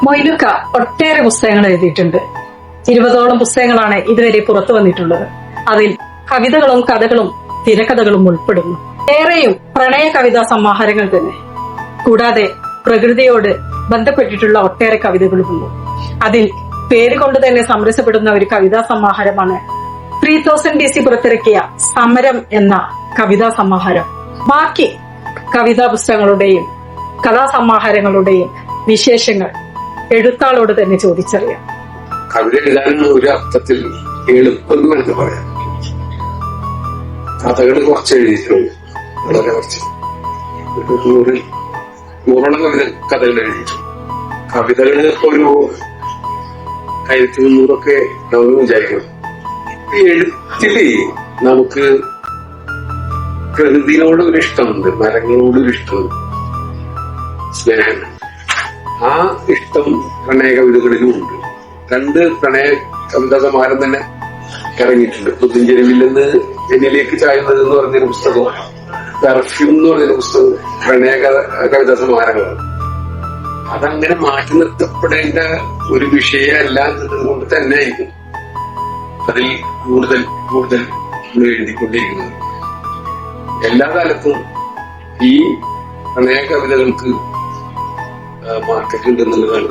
മൊയ്ലുക്ക ഒട്ടേറെ പുസ്തകങ്ങൾ എഴുതിയിട്ടുണ്ട്. 20ഓളം പുസ്തകങ്ങളാണ് ഇതുവരെ പുറത്തു വന്നിട്ടുള്ളത്. അതിൽ കവിതകളും കഥകളും തിരക്കഥകളും ഉൾപ്പെടുന്നു. ഏറെയും പ്രണയ കവിതാ സമാഹാരങ്ങൾ തന്നെ. കൂടാതെ പ്രകൃതിയോട് ബന്ധപ്പെട്ടിട്ടുള്ള ഒട്ടേറെ കവിതകളുമുണ്ട്. അതിൽ പേരുകൊണ്ട് തന്നെ സമരസപ്പെടുന്ന ഒരു കവിതാ സമാഹാരമാണ് 3000 BC പുറത്തിറക്കിയ സമരം എന്ന കവിതാ സമാഹാരം. ബാക്കി കവിതാ പുസ്തകങ്ങളുടെയും കഥാസമാഹാരങ്ങളുടെയും വിശേഷങ്ങൾ എഴുത്താളോട് തന്നെ ചോദിച്ചറിയാം. കവിത എഴുതാനുള്ള ഒരു അർത്ഥത്തിൽ എളുപ്പം എന്ന് പറയാം. കഥകൾ കുറച്ച് എഴുതിയിട്ടുണ്ട്, വളരെ കുറച്ച്. 100 കഥകൾ എഴുതിയിട്ടുണ്ട്. കവിതകള് ഒരു 1300 നമ്മൾ വിചാരിക്കണം. എഴുത്തില് നമുക്ക് പ്രകൃതിയോട് ഒരു ഇഷ്ടമുണ്ട്, മരങ്ങളോട് ഒരു ഇഷ്ടമുണ്ട്, സ്നേഹം. ആ ഇഷ്ടം പ്രണയ കവിതകളിലും ഉണ്ട്. 2 പ്രണയ കവിതാ സമാഹാരം തന്നെ ഇറങ്ങിയിട്ടുണ്ട്. പുതുഞ്ചെരുവിൽ നിന്ന് എന്നിലേക്ക് ചായുന്നത് എന്ന് പറഞ്ഞൊരു പുസ്തകവും പെർഫ്യൂം എന്ന് പറഞ്ഞൊരു പുസ്തകവും പ്രണയ കവിതാ സമാഹാരങ്ങളാണ്. അതങ്ങനെ മാറ്റി നിർത്തപ്പെടേണ്ട ഒരു വിഷയമല്ല എന്നതുകൊണ്ട് തന്നെ ആയിരിക്കും അതിൽ കൂടുതൽ കൂടുതൽ എഴുതിക്കൊണ്ടിരിക്കുന്നത്. എല്ലാ കാലത്തും ഈ പ്രണയ കവിതകൾക്ക് മാർക്കറ്റ് ഉണ്ടെന്നുള്ളതാണ്